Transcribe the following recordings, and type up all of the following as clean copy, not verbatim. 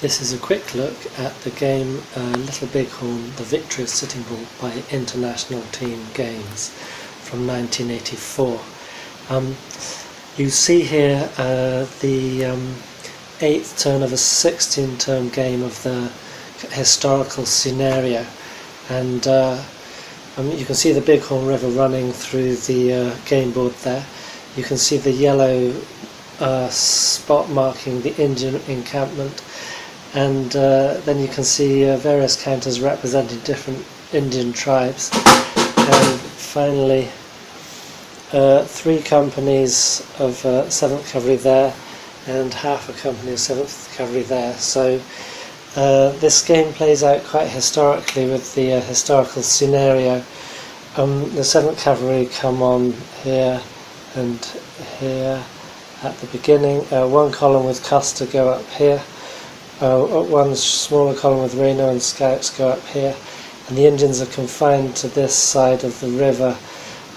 This is a quick look at the game Little Bighorn, the Victory of Sitting Bull by International Team Games from 1984. You see here the 8th turn of a 16-turn game of the historical scenario, and you can see the Bighorn River running through the game board there. You can see the yellow spot marking the Indian encampment, and then you can see various counters representing different Indian tribes, and finally 3 companies of 7th Cavalry there and half a company of 7th Cavalry there. So this game plays out quite historically with the historical scenario. The 7th Cavalry come on here and here at the beginning. One column with Custer go up here. One smaller column with Reno and Scouts go up here, and the Indians are confined to this side of the river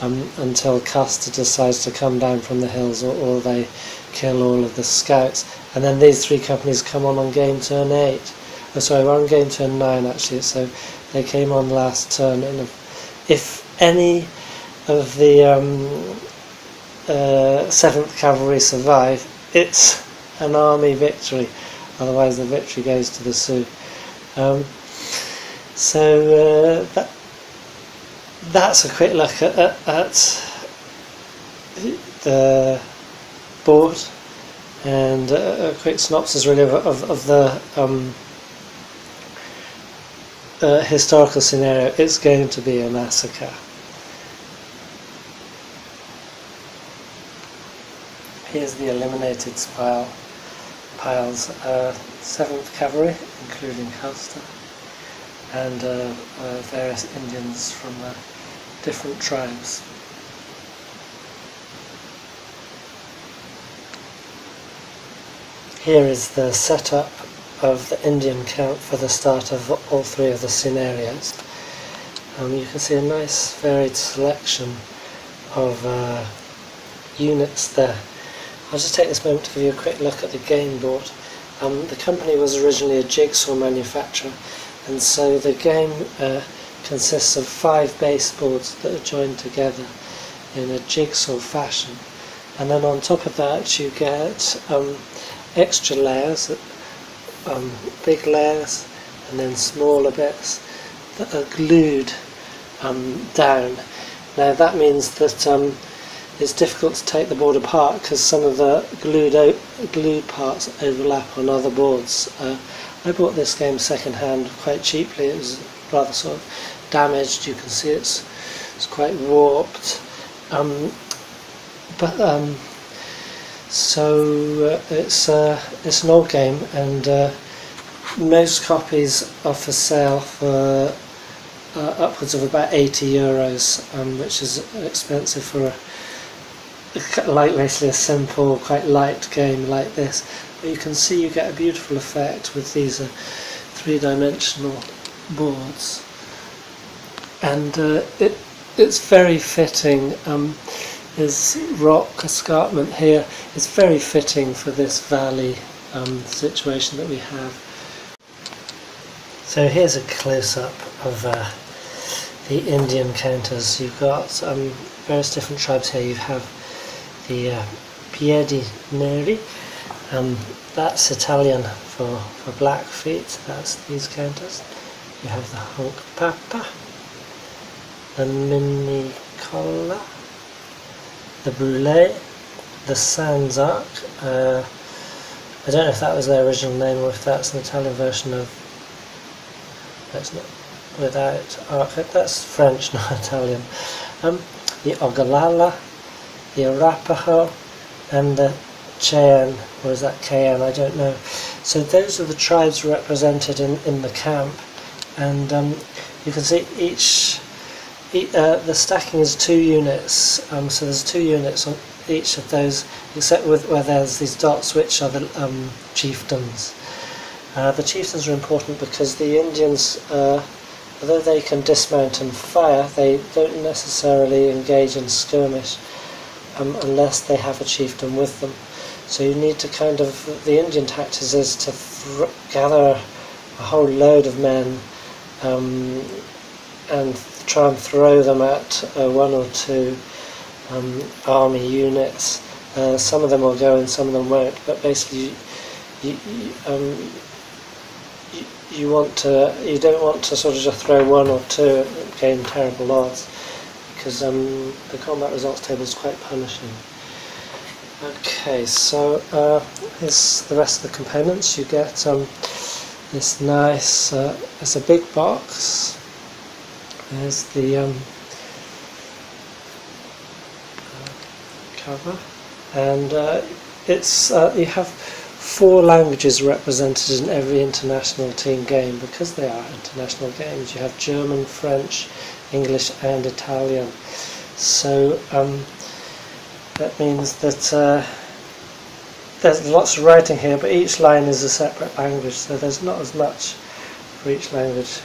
until Custer decides to come down from the hills, or they kill all of the Scouts. And then these 3 companies come on game turn 8. Oh, sorry, we're on game turn 9 actually, so they came on last turn. And if any of the 7th Cavalry survive, it's an army victory. Otherwise the victory goes to the Sioux. That's a quick look at the board, and a quick synopsis really of the historical scenario. It's going to be a massacre. Here's the eliminated piles. 7th Cavalry, including Custer, and various Indians from different tribes. Here is the setup of the Indian camp for the start of all 3 of the scenarios. You can see a nice varied selection of units there. I'll just take this moment to give you a quick look at the game board. The company was originally a jigsaw manufacturer, and so the game consists of 5 base boards that are joined together in a jigsaw fashion, and then on top of that you get extra layers, big layers, and then smaller bits that are glued down. Now that means that it's difficult to take the board apart because some of the glued parts overlap on other boards. I bought this game second hand quite cheaply. It was rather sort of damaged. You can see it's quite warped. So it's an old game, and most copies are for sale for upwards of about €80, which is expensive for basically a simple, quite light game like this. But you can see you get a beautiful effect with these 3-dimensional boards, and it's very fitting. There's rock escarpment here. It's very fitting for this valley situation that we have. So here's a close-up of the Indian counters. You've got various different tribes here. You have the Piedi Neri, that's Italian for Blackfeet. That's these counters. You have the Honk Papa, the Minicola, the Brûlé, the Sanzark. I don't know if that was their original name or if that's an Italian version of. That's not without arc. That's French, not Italian. The Ogallala, the Arapaho, and the Cheyenne, or is that Cayenne? I don't know. So those are the tribes represented in the camp, and you can see the stacking is 2 units. So there's 2 units on each of those, except where there's these dots, which are the chieftains. The chieftains are important because the Indians, although they can dismount and fire, they don't necessarily engage in skirmish unless they have a chieftain with them. So you need to kind of, the Indian tactics is to gather a whole load of men and try and throw them at one or two army units. Some of them will go and some of them won't, but basically you don't want to sort of just throw one or two and gain terrible odds, because the combat results table is quite punishing. Okay, so here's the rest of the components. You get this nice, it's a big box. There's the cover, and it's you have 4 languages represented in every international team game, because they are international games. You have German, French, English and Italian. So that means that there's lots of writing here, but each line is a separate language, so there's not as much for each language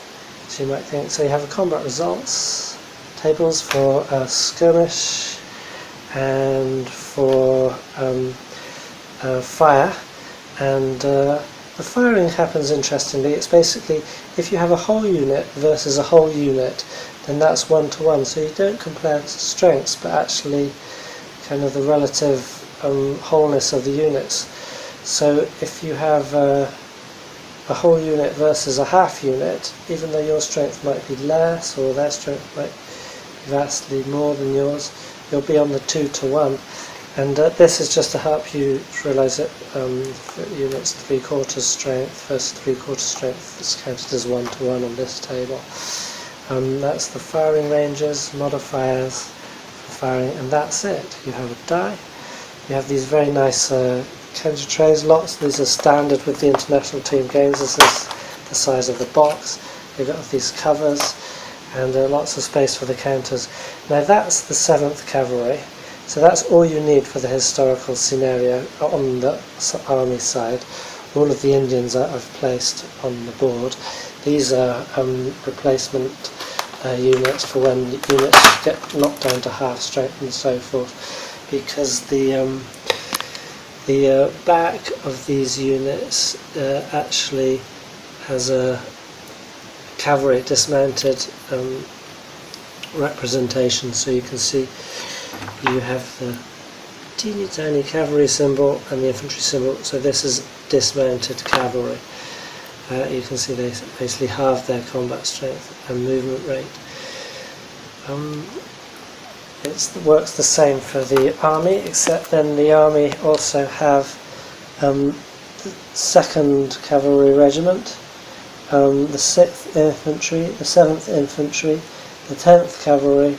as you might think. So you have a combat results tables for skirmish and for fire, and the firing happens interestingly. It's basically, if you have a whole unit versus a whole unit, then that's 1-to-1, so you don't compare strengths but actually kind of the relative wholeness of the units. So if you have a whole unit versus a half unit, even though your strength might be less or their strength might be vastly more than yours, you'll be on the 2-to-1. And this is just to help you realise that units 3/4 strength versus 3/4 strength is counted as 1-to-1 on this table. That's the firing ranges, modifiers for firing, and that's it. You have a die. You have these very nice counter trays, lots. These are standard with the international team games. This is the size of the box. You've got these covers and lots of space for the counters. Now that's the 7th Cavalry. So that's all you need for the historical scenario on the army side. All of the Indians I've placed on the board. These are replacement units for when units get knocked down to half strength and so forth, because the back of these units actually has a cavalry dismounted representation, so you can see you have the teeny tiny cavalry symbol and the infantry symbol, so this is dismounted cavalry. You can see they basically halve their combat strength and movement rate. It works the same for the army, except then the army also have the 2nd Cavalry Regiment, the 6th Infantry, the 7th Infantry, the 10th Cavalry,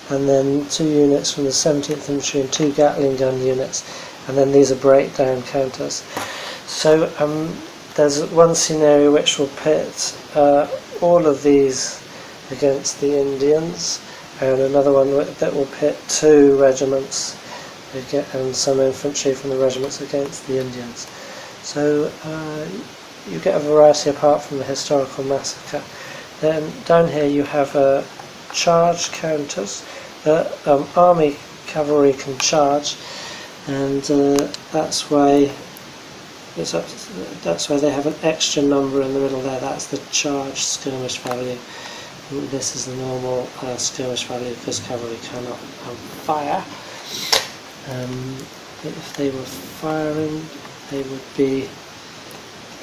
and then 2 units from the 17th Infantry and 2 Gatling gun units, and then these are breakdown counters. So there's one scenario which will pit all of these against the Indians, and another one that will pit 2 regiments and some infantry from the regiments against the Indians. So you get a variety apart from the historical massacre. Then down here you have charge counters. The army cavalry can charge, and that's why they have an extra number in the middle there. That's the charge skirmish value. This is the normal skirmish value, because cavalry cannot fire. If they were firing, they would be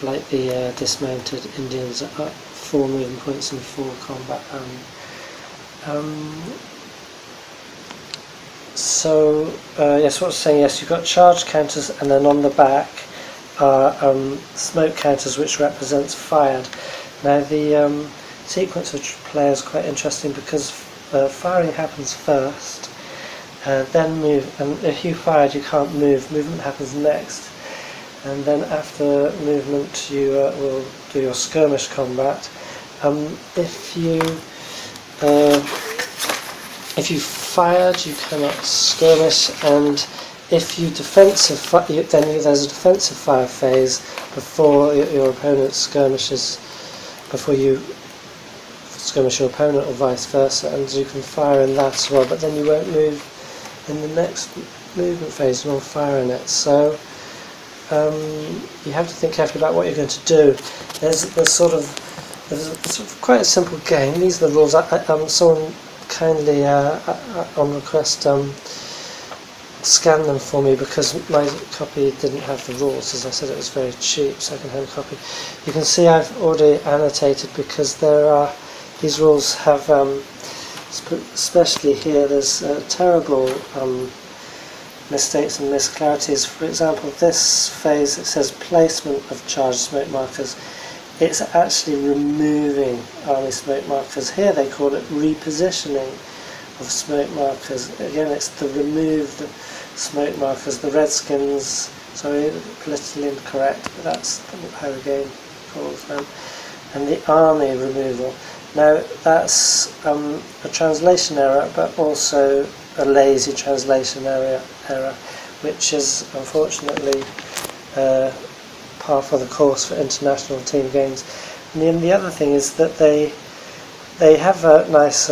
like the dismounted Indians at 4 movement points and 4 combat. So yes, what I was saying, yes, you've got charge counters, and then on the back are smoke counters, which represents fired. Now the sequence of play is quite interesting, because firing happens first, then move, and if you fired you can't move, movement happens next, and then after movement you will do your skirmish combat. If you fired, you cannot skirmish, and if you then there's a defensive fire phase before your opponent skirmishes, before you skirmish your opponent, or vice versa, and you can fire in that as well, but then you won't move in the next movement phase, you won't fire in it. So you have to think carefully about what you're going to do. There's sort of quite a simple game. These are the rules. Someone kindly on request scanned them for me because my copy didn't have the rules. As I said, it was very cheap, second-hand copy. You can see I've already annotated because these rules have, especially here, there's terrible mistakes and misclarities. For example, this phase, it says placement of charged smoke markers. It's actually removing army smoke markers. Here they call it repositioning of smoke markers. Again, it's to remove the smoke markers. The Redskins, sorry, politically incorrect, but that's how the game calls them. And the army removal. Now that's a translation error, but also a lazy translation error, which is unfortunately par for the course for international team games. And then the other thing is that they have nice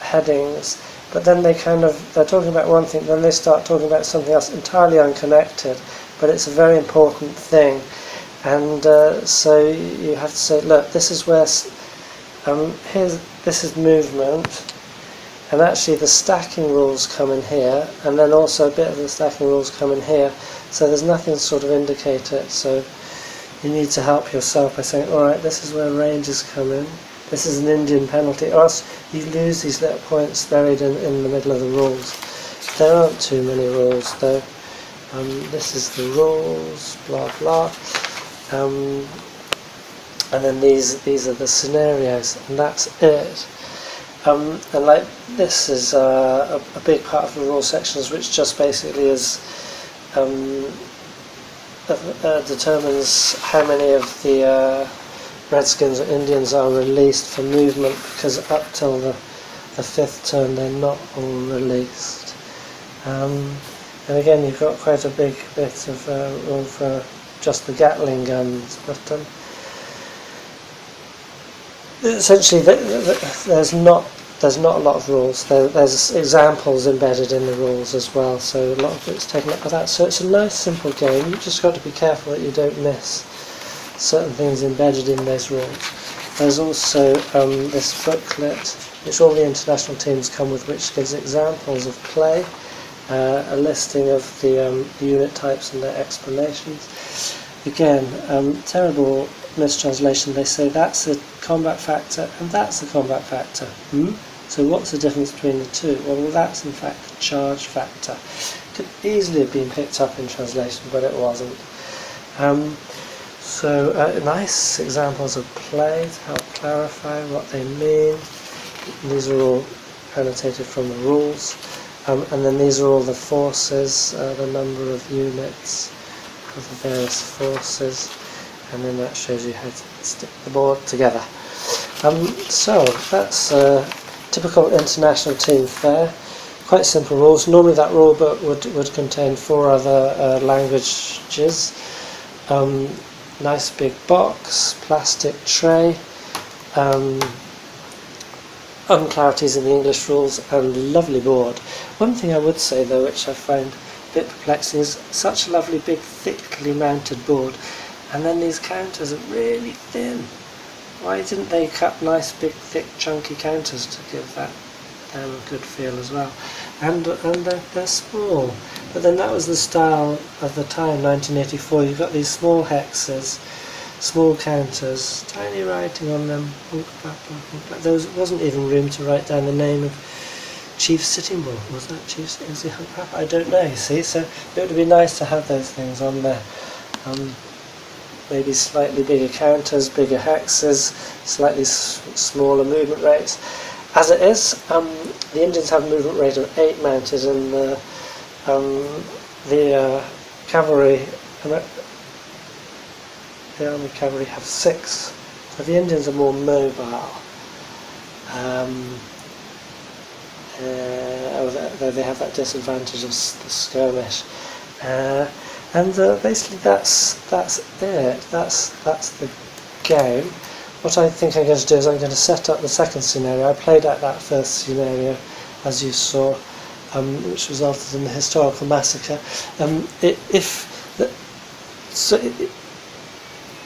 headings, but then they're talking about one thing, then they start talking about something else entirely unconnected, but it's a very important thing. And so you have to say, look, this is where this is movement, and actually the stacking rules come in here, and then also a bit of the stacking rules come in here, so there's nothing to sort of indicate it. So you need to help yourself by saying, alright, this is where ranges come in, this is an Indian penalty, or else you lose these little points buried in the middle of the rules. There aren't too many rules though. This is the rules, blah blah. And then these are the scenarios, and that's it. And like this is a big part of the rule sections, which just basically is determines how many of the Redskins or Indians are released for movement, because up till the fifth turn they're not all released. And again, you've got quite a big bit of room for just the Gatling guns, but essentially there's not a lot of rules. There's examples embedded in the rules as well, so a lot of it's taken up by that. So it's a nice simple game. You've just got to be careful that you don't miss certain things embedded in those rules. There's also this booklet which all the international teams come with, which gives examples of play, a listing of the unit types and their explanations. Again, terrible mistranslation. They say that's a combat factor and that's a combat factor. So what's the difference between the two? Well, that's in fact a charge factor. Could easily have been picked up in translation, but it wasn't. So nice examples of play to help clarify what they mean. These are all annotated from the rules. And then these are all the forces, the number of units of the various forces, and then that shows you how to stick the board together. So that's a typical international team fair. Quite simple rules. Normally that rule book would contain 4 other languages. Nice big box, plastic tray, unclarities in the English rules, and lovely board. One thing I would say though, which I find a bit perplexing, is such a lovely big thickly mounted board, and then these counters are really thin. Why didn't they cut nice big thick chunky counters to give that them a good feel as well? And they're small, but then that was the style of the time, 1984. You've got these small hexes, small counters, tiny writing on them. There wasn't even room to write down the name of Chief Sitting Bull. Was that Chief? Is he hung up? I don't know, you see. So it would be nice to have those things on there. Maybe slightly bigger counters, bigger hexes, slightly smaller movement rates. As it is, the Indians have a movement rate of 8 mounted, and the cavalry, the army cavalry have 6. So the Indians are more mobile. Though they have that disadvantage of the skirmish. And basically that's it. That's the game. What I think I'm going to do is I'm going to set up the second scenario. I played out that first scenario, as you saw, which resulted in the historical massacre. If So,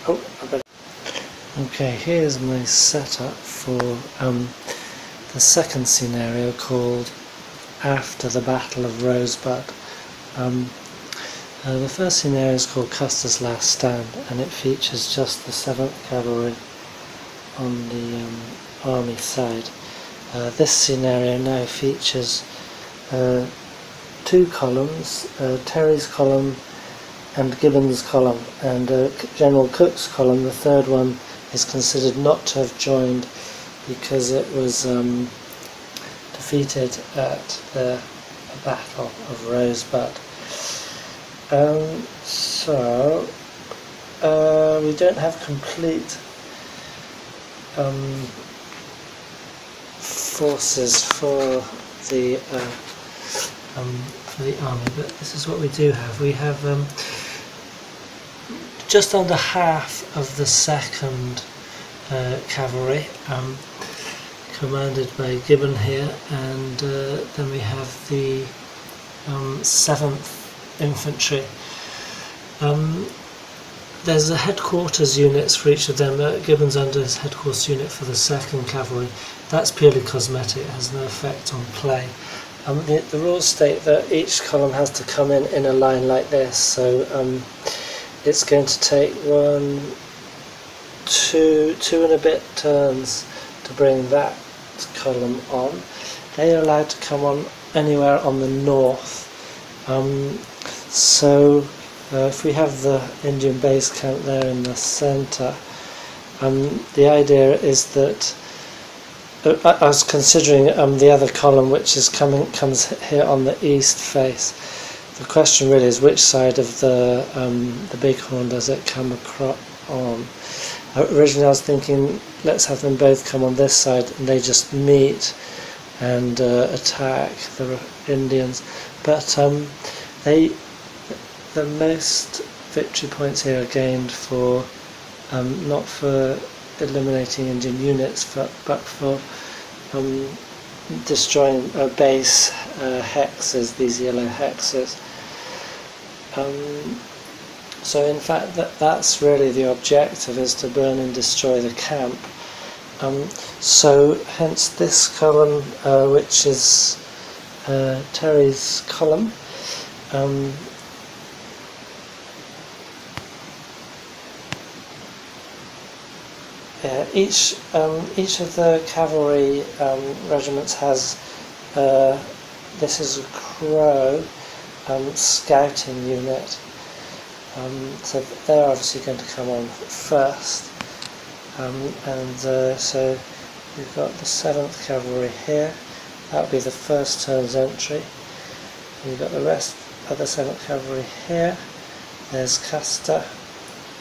oh, I better. Okay, here's my setup for the second scenario called After the Battle of Rosebud. The first scenario is called Custer's Last Stand, and it features just the 7th Cavalry on the army side. This scenario now features 2 columns, Terry's column and Gibbon's column, and General Cook's column. The third one is considered not to have joined because it was defeated at the Battle of Rosebud. So we don't have complete forces for the army, but this is what we do have. We have just under half of the 2nd Cavalry, commanded by Gibbon here, and then we have the 7th Infantry. There's a headquarters units for each of them. Gibbon's under his headquarters unit for the 2nd Cavalry. That's purely cosmetic, it has no effect on play. The rules state that each column has to come in a line like this, so it's going to take 2 and a bit turns to bring that column on. They are allowed to come on anywhere on the north. So if we have the Indian base camp there in the centre, the idea is that I was considering the other column, which is comes here on the east face. The question really is which side of the Bighorn does it come across on? Originally I was thinking let's have them both come on this side and they just meet and attack the Indians, but the most victory points here are gained for not for eliminating Indian units, but for destroying base hexes, these yellow hexes. So in fact that's really the objective, is to burn and destroy the camp. So hence this column, which is Terry's column, each of the cavalry regiments has this is a Crow scouting unit, so they're obviously going to come on first, so we've got the 7th Cavalry here. That will be the first turn's entry. We've got the rest of the 7th Cavalry here. There's Custer,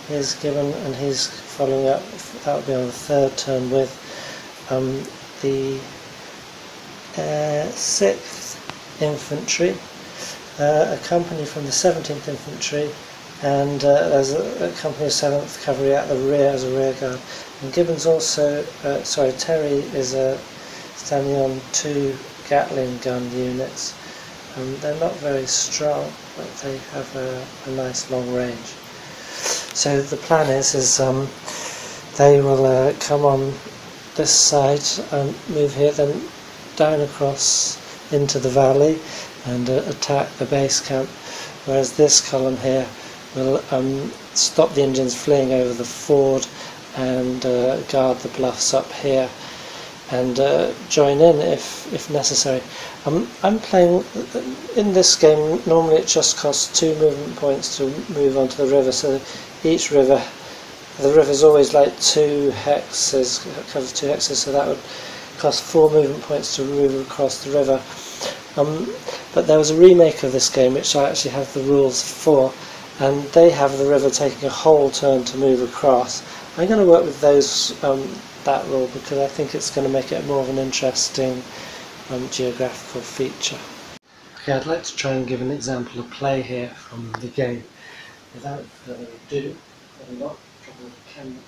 here's Gibbon, and he's following up. That will be on the 3rd turn with the 6th Infantry, a company from the 17th Infantry, and there's a company of 7th Cavalry at the rear as a rear guard. And Gibbon's also, Terry is standing on 2 Gatling gun units. They're not very strong, but they have a nice long range. So the plan is they will come on this side and move here, then down across into the valley and attack the base camp, whereas this column here will stop the Indians fleeing over the ford and guard the bluffs up here and join in if necessary. I'm playing in this game. Normally it just costs 2 movement points to move onto the river, so each river, the river's always like 2 hexes, covers 2 hexes, so that would cost 4 movement points to move across the river. But there was a remake of this game which I actually have the rules for, and they have the river taking a whole turn to move across. I'm going to work with that rule because I think it's going to make it more of an interesting geographical feature. Okay, I'd like to try and give an example of play here from the game. Without further ado, I'm not trouble the camera.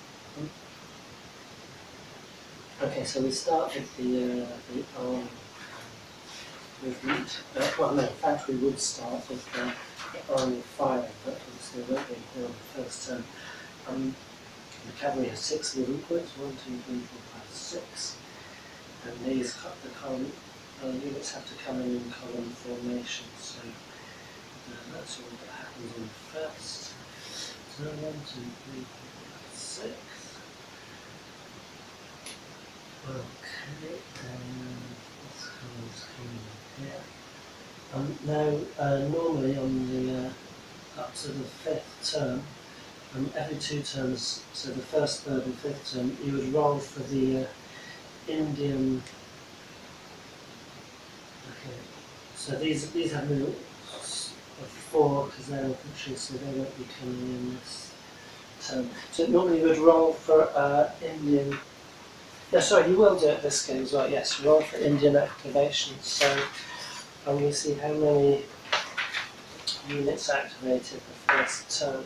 Okay, so we start with the arm movement. Well, no, in fact we would start with the army firing, but obviously we won't be here on the first turn. The cavalry has 6 movement points, 1, 2, 3, 4, 5, 6. And these the column units have to come in column formation, so that's all that happens on the first. So 1, 2, 3, 4, 5, 6. Okay, this column's coming in here. Now, normally on the up to the 5th turn, every 2 turns, so the 1st, 3rd and 5th turn, you would roll for the Indian. Okay, so these have movements of 4 because they're infantry, so they won't be coming in this turn. So normally you would roll for Indian. No, sorry, you will do it this game as well. Yes, roll for Indian activation. So we see how many units activated the first turn.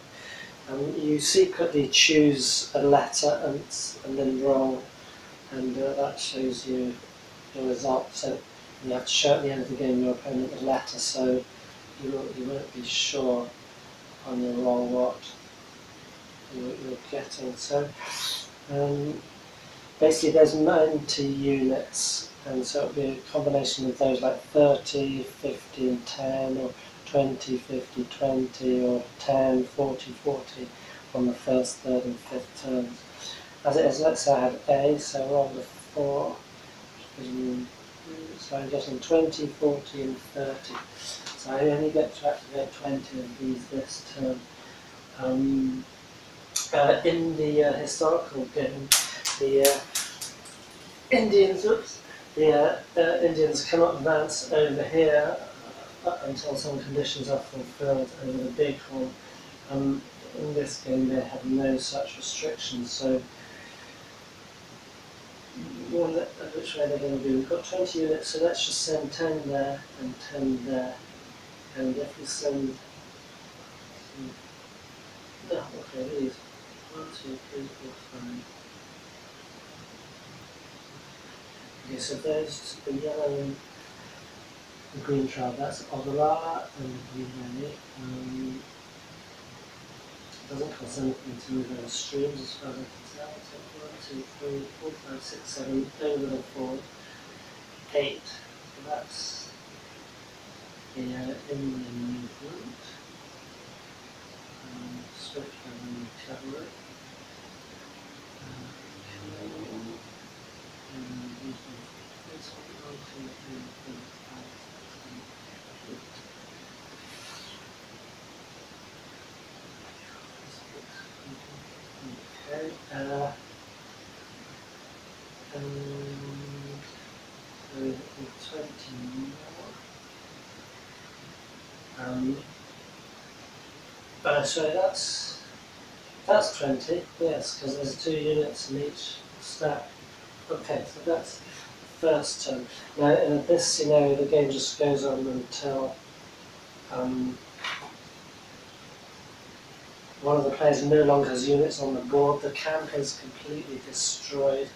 You secretly choose a letter and then roll, and that shows you the result. So you have to show at the end of the game your opponent a letter, so you won't be sure on your roll what you're getting. So basically there's 90 units, and so it'll be a combination of those like 30, 50 and 10, or 20, 50, 20, or 10, 40, 40 on the 1st, 3rd and 5th turns. As it is, let's say I have A, so roll the 4, so I'm getting 20, 40 and 30. So I only get to activate 20 of these this turn. In the historical game, the Indians cannot advance over here until some conditions are fulfilled over the Bighorn. In this game they have no such restrictions, so which way they're going to do. We've got 20 units, so let's just send 10 there and 10 there. And if we send, no, okay, these 1, 2, 3, 4, 5. Okay, so there's the yellow and the green tribe. That's Ogallala and Uvalde. It doesn't cost anything to move those streams as far as I can tell. So 1, 2, 3, 4, 5, 6, 7, over the 4, 8. So that's the Indian movement. Swift and cavalry. Okay, and so 20 more. So that's 20, yes, because there's 2 units in each stack. Okay, so that's the first turn. Now in this scenario the game just goes on until one of the players no longer has units on the board, the camp is completely destroyed,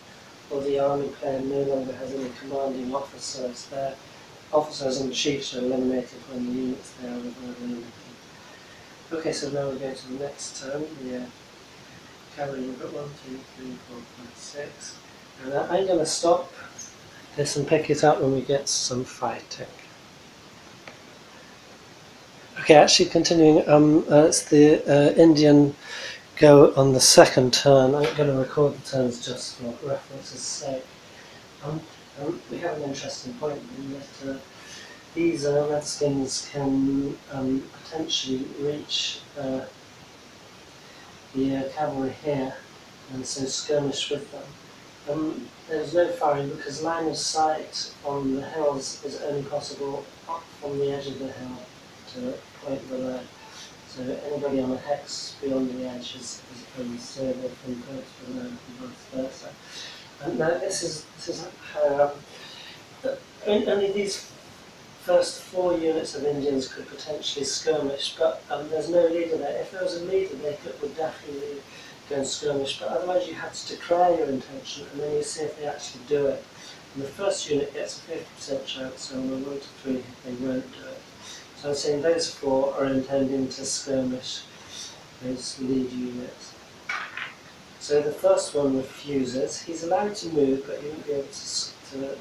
or the army player no longer has any commanding officers. Their officers and chiefs are eliminated when the units there are eliminated. Okay, so now we go to the next turn. The cavalry, we've got 1, 2, 3, 4, 5, 6. And I'm going to stop this and pick it up when we get some fighting. Okay, actually continuing, it's the Indian go on the second turn. I'm going to record the turns just for reference's sake. We have an interesting point in that these Redskins can potentially reach the cavalry here, and so skirmish with them. There's no firing because line of sight on the hills is only possible up from the edge of the hill to the point below. So anybody on a hex beyond the edge is unstable from points below and vice versa. And now this is how only these first 4 units of Indians could potentially skirmish, but there's no leader there. If there was a leader, they would definitely go and skirmish, but otherwise you have to declare your intention and then you see if they actually do it. And the first unit gets a 50% chance, so on a 1 to 3 they won't do it. So I'm saying those 4 are intending to skirmish those lead units. So the first one refuses. He's allowed to move, but he won't be able to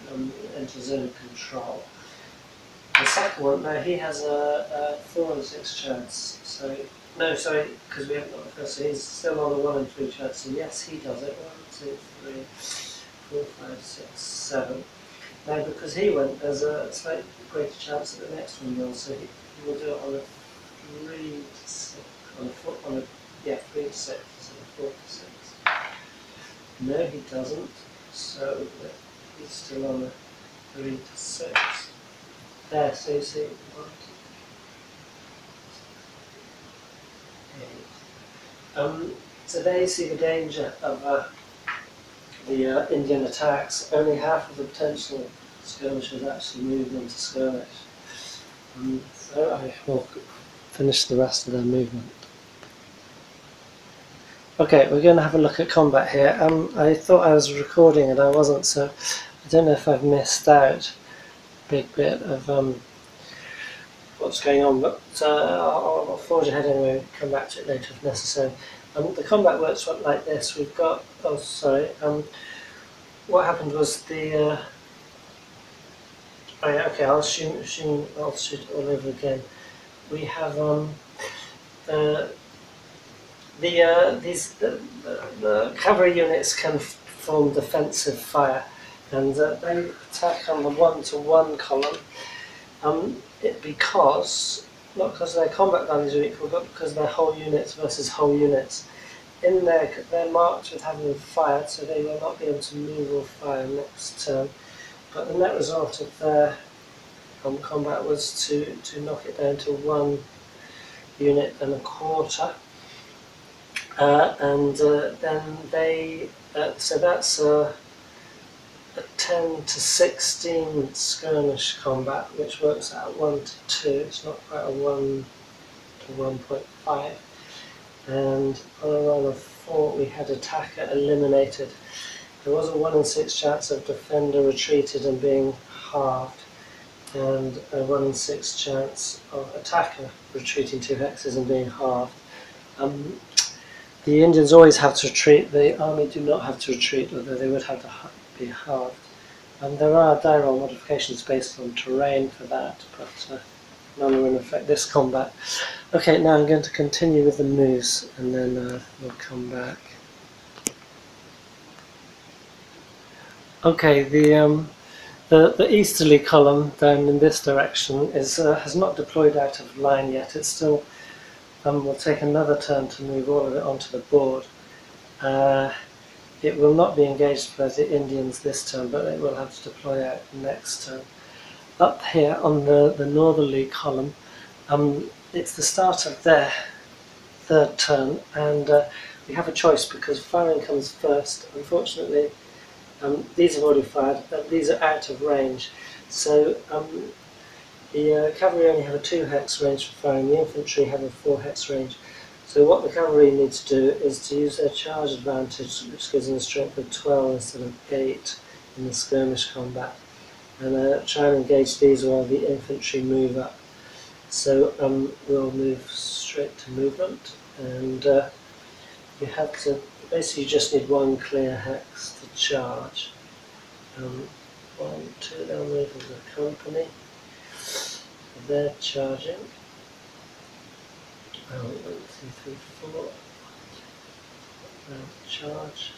enter zone of control. The second one, now he has a 4 and 6 chance. So no, sorry, because we haven't got the first. So he's still on a 1 and 3 chance. So yes, he does it. 1, 2, 3, 4, 5, 6, 7. Now, because he went, there's a slightly greater chance that the next one will. So he will do it on a 3 to 6, on a 3 to 6 instead of 4 to 6. No, he doesn't. So he's still on a 3 to 6. There, so you see 1, 2, 8. So there you see the danger of the Indian attacks. Only half of the potential skirmishers actually moved into skirmish. So I will finish the rest of their movement. Okay, we're going to have a look at combat here. I thought I was recording and I wasn't, so I don't know if I've missed out a big bit of what's going on, but I'll forge ahead anyway, come back to it later if necessary. The combat works like this. We've got, what happened was the, okay, I'll shoot it all over again. We have the cavalry units can form defensive fire, and they attack on the 1-to-1 column. Because not because their combat values are equal, but because they're whole units versus whole units. They're marked with having fired, so they will not be able to move or fire next turn. But the net result of their combat was to knock it down to 1 unit and a quarter. Then they, so that's a 10 to 16 skirmish combat, which works out 1 to 2. It's not quite a 1 to 1.5. And on a roll of 4, we had attacker eliminated. There was a 1 in 6 chance of defender retreated and being halved, and a 1 in 6 chance of attacker retreating 2 hexes and being halved. The Indians always have to retreat. The army do not have to retreat, although they would have to be halved. And there are die roll modifications based on terrain for that, but none are in effect this combat. Okay, now I'm going to continue with the moves, and then we'll come back. Okay, the easterly column down in this direction has not deployed out of line yet. It's still will take another turn to move all of it onto the board. It will not be engaged by the Indians this turn, but it will have to deploy out next turn. Up here on the northerly column, it's the start of their third turn, and we have a choice because firing comes first. Unfortunately, these have already fired, these are out of range. So the cavalry only have a 2 hex range for firing, the infantry have a 4 hex range. So what the cavalry need to do is to use their charge advantage, which gives them a strength of 12 instead of 8 in the skirmish combat, and try and engage these while the infantry move up. So we'll move straight to movement, and you have to, basically you just need 1 clear hex to charge. 1, 2, they'll move as a company. They're charging. 1, 2, 3, 4. Charge.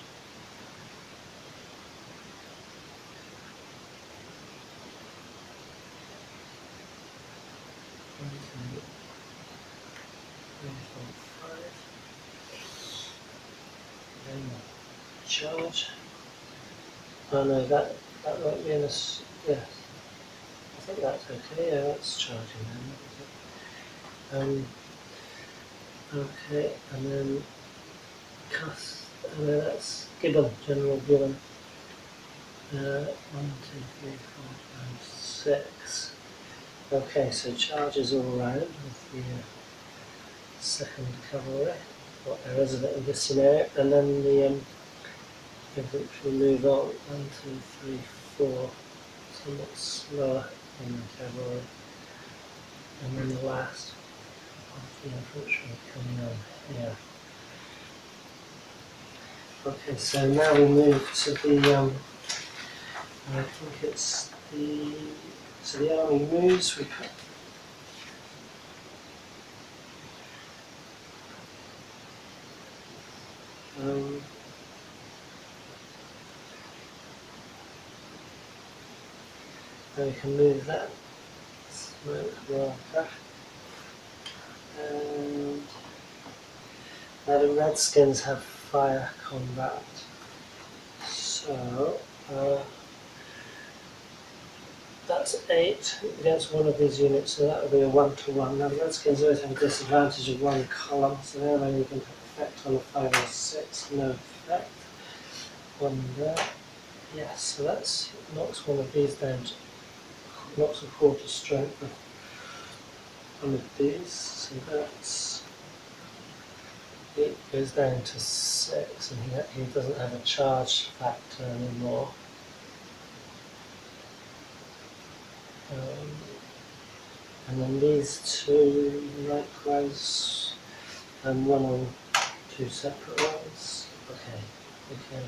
Then charge. Oh no, that won't be in this. Yes, I think that's okay. Yeah, that's charging then. Okay, and then Cuss, and then that's Gibbon, General Gibbon. 1, 2, 3, 4, 5, 6. Okay, so charges all round with the 2nd Cavalry, what there is of it in this scenario, and then the infantry move on. 1, 2, 3, 4, somewhat slower in the cavalry, and then the last of the infantry coming on here. Okay, so now we move to the, I think it's so the army moves, we put then we can move that smoke marker, and now the Redskins have fire combat, so that's 8 against one of these units, so that would be a 1-to-1. Now the Redskins always have a disadvantage of one column, so they're only going to have effect on a 5 or 6, no effect. One there. Yes, so that knocks one of these down, knocks a quarter strength of one of these, so that's, it goes down to 6, and he doesn't have a charge factor anymore. And then these two likewise, and one on 2 separate ones. Okay, we can.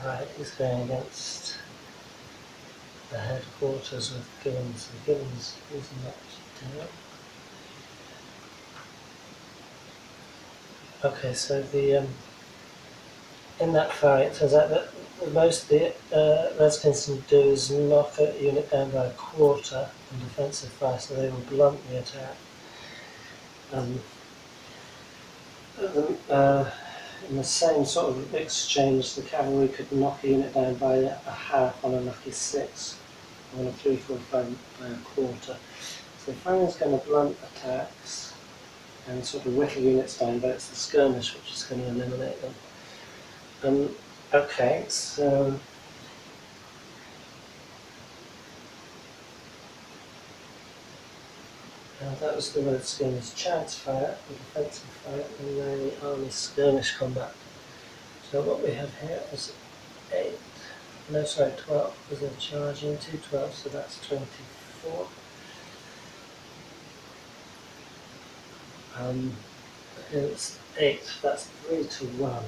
Right, he's going against the headquarters with Gibbons. So Gibbons is knocked down. Okay, so the in that fight, it turns out that the most the Redskins can do is knock a unit down by a quarter in defensive fire, so they will blunt the attack. In the same sort of exchange, the cavalry could knock a unit down by a half on a lucky 6, on a 3-4-5 by a quarter. So firing's going to blunt attacks and sort of whittle units down, but it's the skirmish which is going to eliminate them. Okay, so that was the Redskins' chance fire, the defensive fire, and now the army skirmish combat. So what we have here is 12, because they're charging 212, so that's 24. It's 8, that's 3-to-1.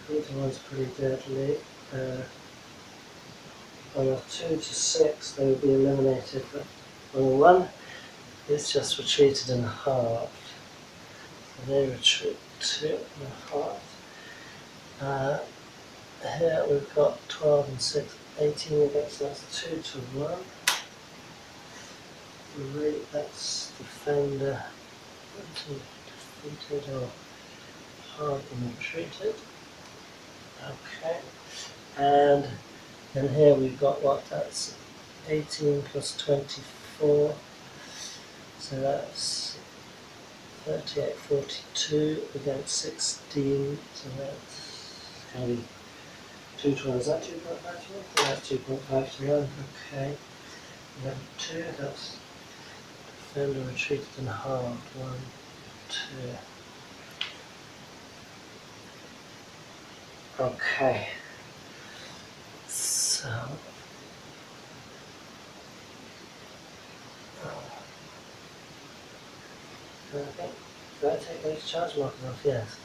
3-to-1 is pretty deadly. On a 2-to-6 they will be eliminated, but on a 1 it's just retreated in half. So they retreat 2.5. Here we've got 12 and 6, 18 against, that's 2-to-1. 3, that's defender, defeated or hard and retreated. Okay, and then here we've got what, that's 18 plus 24, so that's 38, 42 against 16, so that's going to be 2-to-1, is that 2.5 to 1? That's 2.5 to 1, okay. And then 2, that's defender retreated and halved, 1, 2. Okay, so do I take those charge markers off? Yes.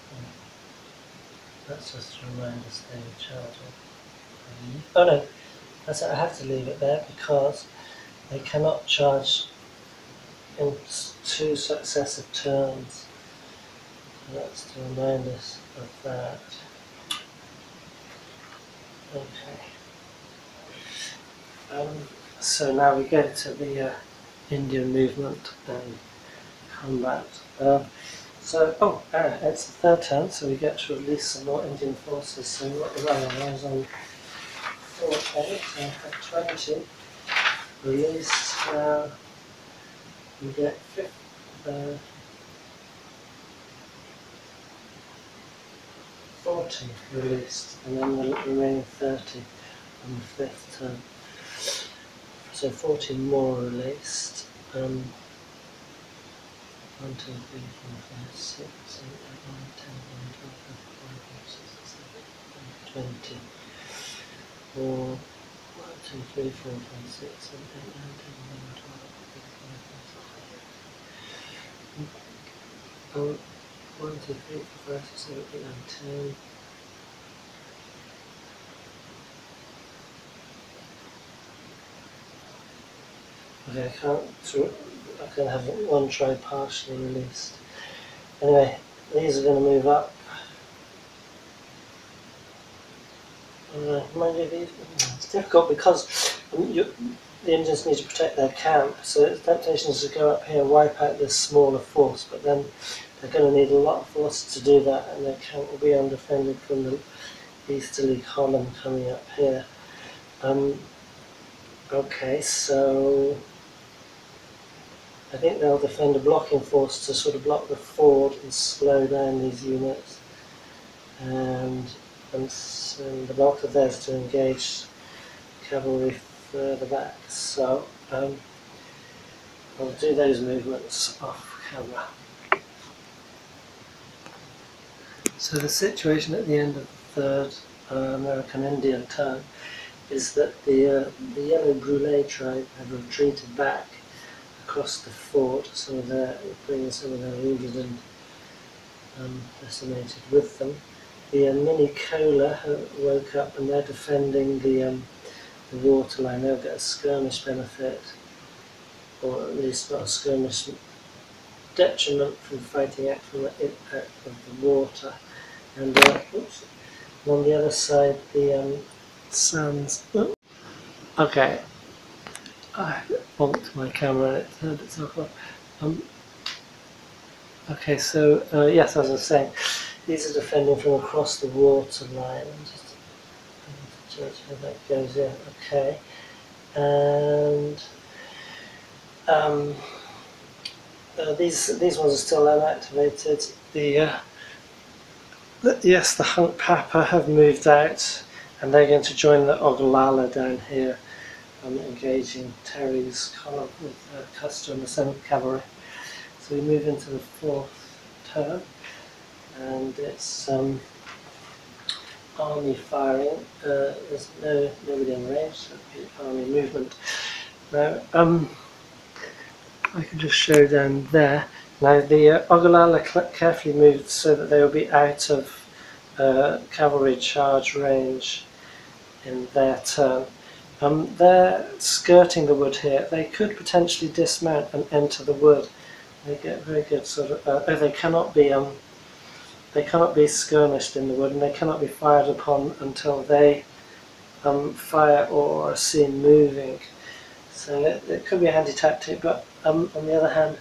That's just to remind us they were charging. Oh no, that's it, I have to leave it there because they cannot charge in 2 successive turns. So that's to remind us of that. Okay. So now we go to the Indian movement and combat. It's the 3rd turn, so we get to release some more Indian forces. So what the runner was on 4K, so I have 20 released. We get 40 released, and then the remaining 30 on the 5th turn. So 40 more released. 1, 2, 3, 4, 5, 6, 8, 9, 10, 11, 12, 13, 14, 15, 16, 17, 20. 4, 1, 2, 3, 4, 5, 6, 7, 8, 9, 10, 11, 12, 1, 2, 3, 4, 5, 6, 7, 8, 9, 10. Okay, I can have one tray partially released. Anyway, these are going to move up. Mind you, it's difficult because the engines need to protect their camp, so the temptation is to go up here and wipe out this smaller force, but then they're going to need a lot of force to do that, and their camp will be undefended from the easterly column coming up here. Okay, so I think they'll defend a blocking force to sort of block the ford and slow down these units, and the bulk of theirs to engage cavalry further back. So I'll do those movements off camera. So the situation at the end of the third American-Indian turn is that the Yellow Brûlé tribe have retreated back across the ford, so they're bringing some of their wounded and decimated with them. The Mini Cola woke up and they're defending the waterline. They'll get a skirmish benefit, or at least not a skirmish detriment from fighting out from the impact of the water. And on the other side, the sands. Okay, I bonked my camera and it turned itself off. Okay, so yes, as I was saying, these are defending from across the water line. I'm just judge how that goes in. Okay, and these ones are still unactivated. Yes, the Hunkpapa have moved out, and they're going to join the Oglala down here, engaging Terry's column with Custer and the 7th Cavalry. So we move into the 4th turn, and it's army firing. There's nobody in range, so it'll be army movement. Now, I can just show down there. Now the Oglala carefully moved so that they will be out of cavalry charge range in their turn. They're skirting the wood here. They could potentially dismount and enter the wood. They get very good sort of. They cannot be skirmished in the wood, and they cannot be fired upon until they fire or are seen moving. So it could be a handy tactic, but on the other hand,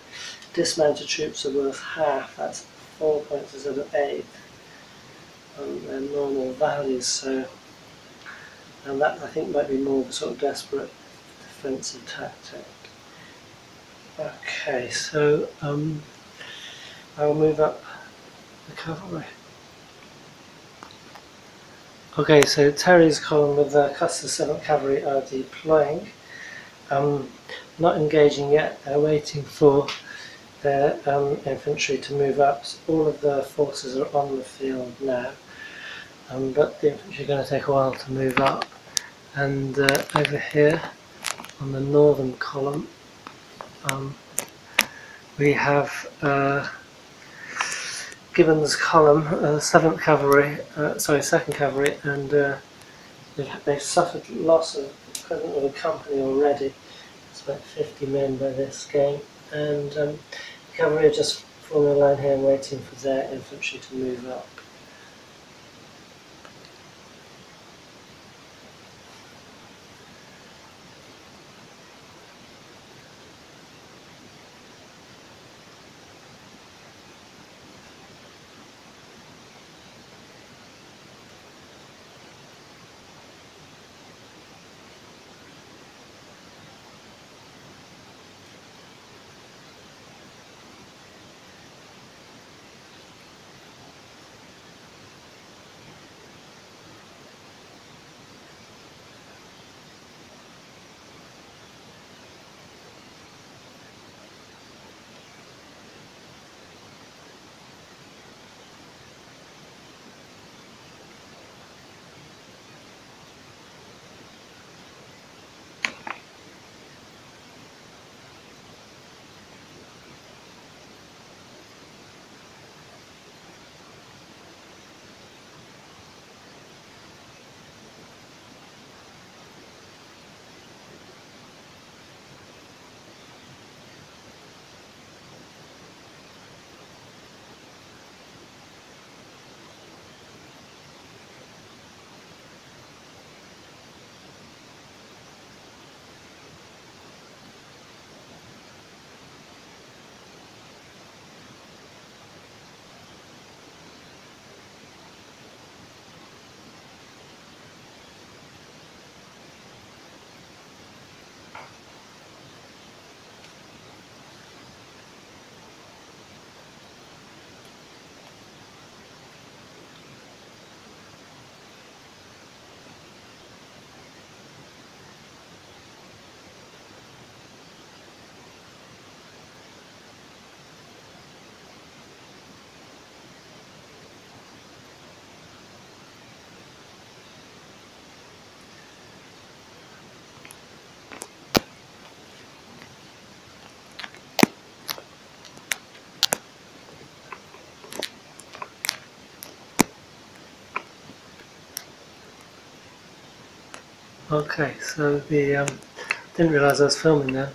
dismounted troops are worth half. That's 4 points instead of 8 on their normal values. So, and that I think might be more of a sort of desperate defensive tactic. Okay, so I will move up the cavalry. Okay, so Terry's column with the Custer 7th Cavalry are deploying. Not engaging yet, they're waiting for their infantry to move up. So all of the forces are on the field now, but the infantry are going to take a while to move up. And over here on the northern column we have Gibbon's column, 7th Cavalry, 2nd Cavalry, and they've suffered loss of the presence of a company already. It's about 50 men by this game, and the cavalry are just forming a line here and waiting for their infantry to move up. Okay, so the didn't realise I was filming there.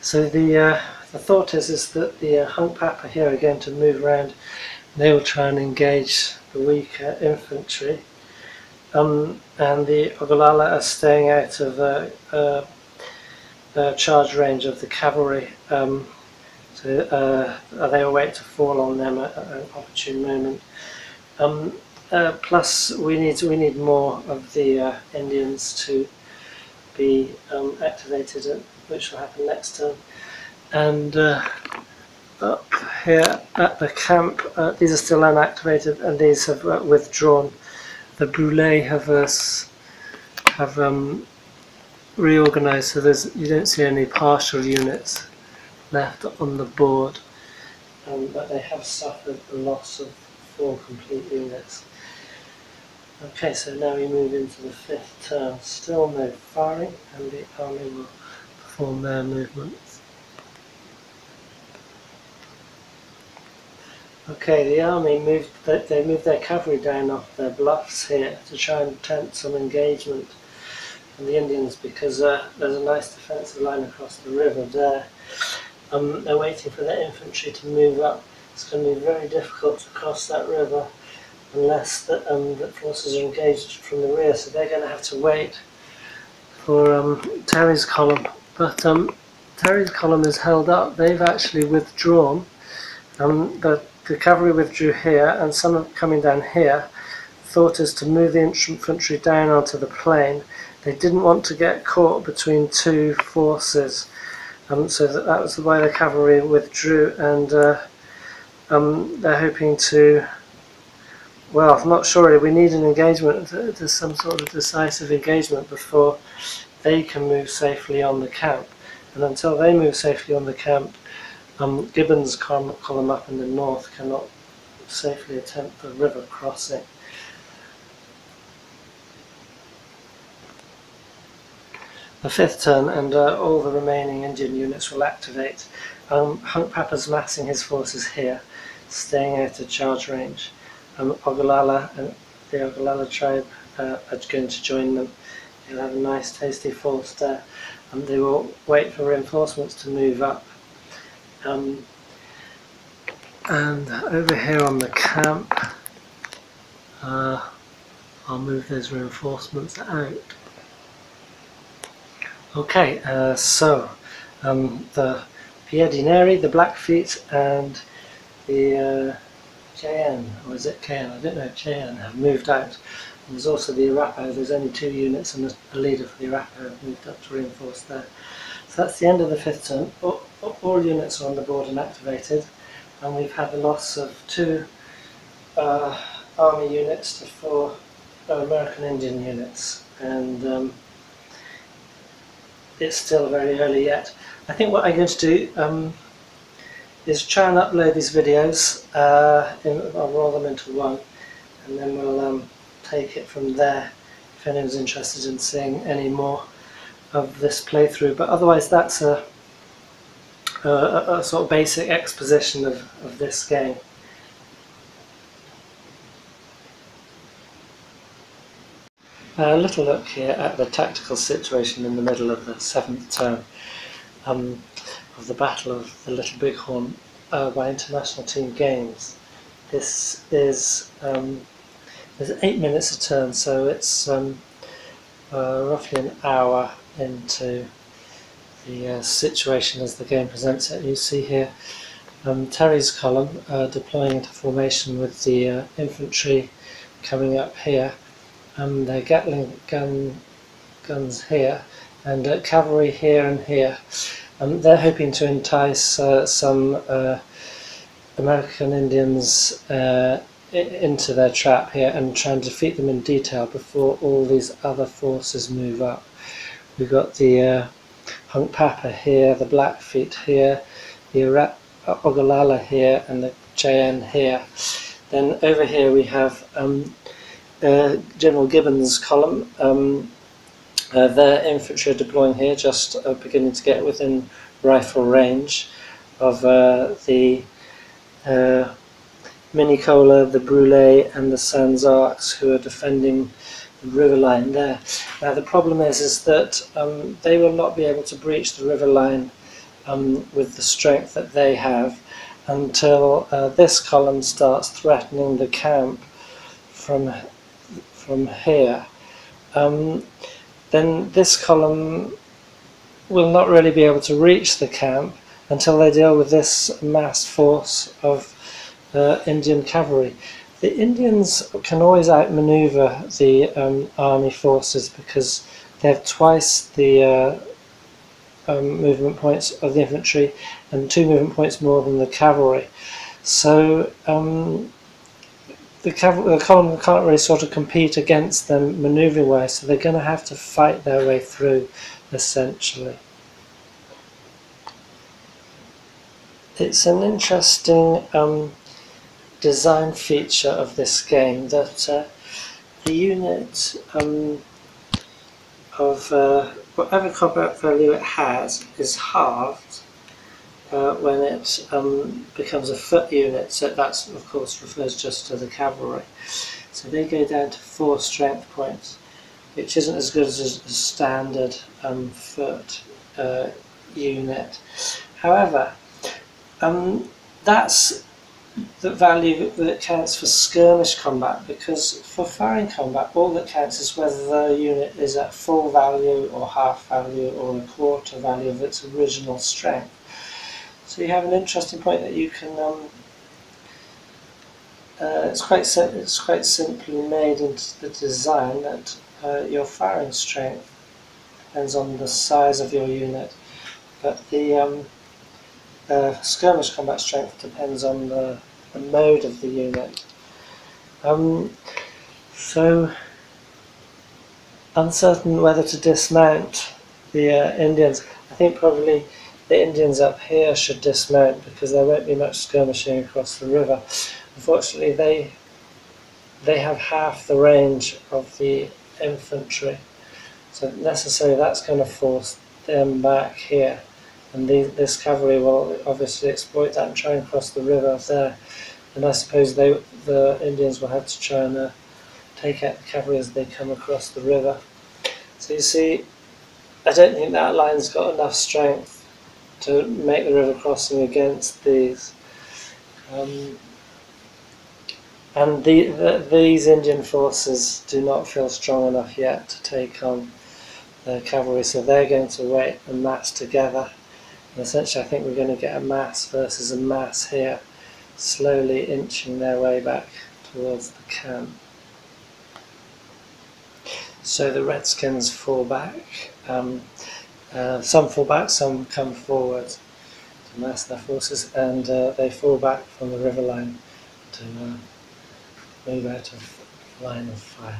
So the thought is that the Hunkpapa here are going to move around. They will try and engage the weaker infantry, and the Ogallala are staying out of charge range of the cavalry. So they will wait to fall on them at an opportune moment. Plus, we need more of the Indians to be activated, which will happen next turn. And up here at the camp, these are still unactivated, and these have withdrawn. The Brûlés have reorganised, so you don't see any partial units left on the board, but they have suffered the loss of 4 complete units. Okay, so now we move into the 5th turn. Still no firing, and the army will perform their movements. Okay, the army moved their cavalry down off their bluffs here to try and tempt some engagement from the Indians, because there's a nice defensive line across the river there. They're waiting for their infantry to move up. It's going to be very difficult to cross that river unless the forces are engaged from the rear, so they're going to have to wait for Terry's column. But Terry's column is held up. They've actually withdrawn. The cavalry withdrew here, and some are coming down here. Thought is to move the infantry down onto the plain. They didn't want to get caught between 2 forces, so that was why the cavalry withdrew, and they're hoping to, well, I'm not sure, we need an engagement, there's some sort of decisive engagement before they can move safely on the camp. And until they move safely on the camp, Gibbon's column up in the north cannot safely attempt the river crossing. The 5th turn, and all the remaining Indian units will activate. Hunkpapa's massing his forces here, staying out of charge range. Ogallala and the Ogallala tribe are going to join them. They'll have a nice tasty force there, and they will wait for reinforcements to move up. And over here on the camp, I'll move those reinforcements out. Okay, so the Piedi Neri, the Blackfeet, and the Cheyenne, or is it Cheyenne? I don't know, Cheyenne have moved out. And there's also the Arapaho. There's only 2 units, and a leader for the Arapaho have moved up to reinforce there. So that's the end of the 5th turn. All units are on the board and activated, and we've had the loss of 2 army units to 4 American Indian units, and it's still very early yet. I think what I'm going to do is try and upload these videos. I'll roll them into one, and then we'll take it from there if anyone's interested in seeing any more of this playthrough. But otherwise, that's a sort of basic exposition of this game. A little look here at the tactical situation in the middle of the 7th turn of the Battle of the Little Bighorn by International Team Games. This is there's 8 minutes a turn, so it's roughly an hour into the situation as the game presents it. You see here Terry's column deploying into formation with the infantry coming up here. They're Gatling guns here, and cavalry here and here. They're hoping to entice some American Indians into their trap here and try and defeat them in detail before all these other forces move up. We've got the Hunkpapa here, the Blackfeet here, the Ogallala here, and the Cheyenne here. Then over here we have General Gibbon's column. Their infantry are deploying here, just beginning to get within rifle range of the Minicola, the Brûlés, and the Sans Arcs, who are defending river line there. Now the problem is that they will not be able to breach the river line with the strength that they have until this column starts threatening the camp from here. Then this column will not really be able to reach the camp until they deal with this massed force of Indian cavalry. The Indians can always outmaneuver the army forces because they have twice the movement points of the infantry and 2 movement points more than the cavalry. So the column can't really sort of compete against them manoeuvring wise, so they're going to have to fight their way through, essentially. It's an interesting design feature of this game that the unit of whatever combat value it has is halved when it becomes a foot unit, so that's of course refers just to the cavalry. So they go down to 4 strength points, which isn't as good as a standard foot unit. However, that's the value that counts for skirmish combat, because for firing combat all that counts is whether the unit is at full value or half value or a quarter value of its original strength. So you have an interesting point that you can it's quite simply made into the design that your firing strength depends on the size of your unit, but the skirmish combat strength depends on the mode of the unit. So uncertain whether to dismount the Indians. I think probably the Indians up here should dismount because there won't be much skirmishing across the river. Unfortunately, they have half the range of the infantry, so necessarily that's going to force them back here, and this cavalry will obviously exploit that and try and cross the river there. And I suppose the Indians will have to try and take out the cavalry as they come across the river. So you see, I don't think that line's got enough strength to make the river crossing against these. And these Indian forces do not feel strong enough yet to take on the cavalry, so they're going to wait and mass together. And essentially I think we're going to get a mass versus a mass here, slowly inching their way back towards the camp. So the Redskins fall back. Some fall back, some come forward to mass their forces, and they fall back from the river line to move out of line of fire.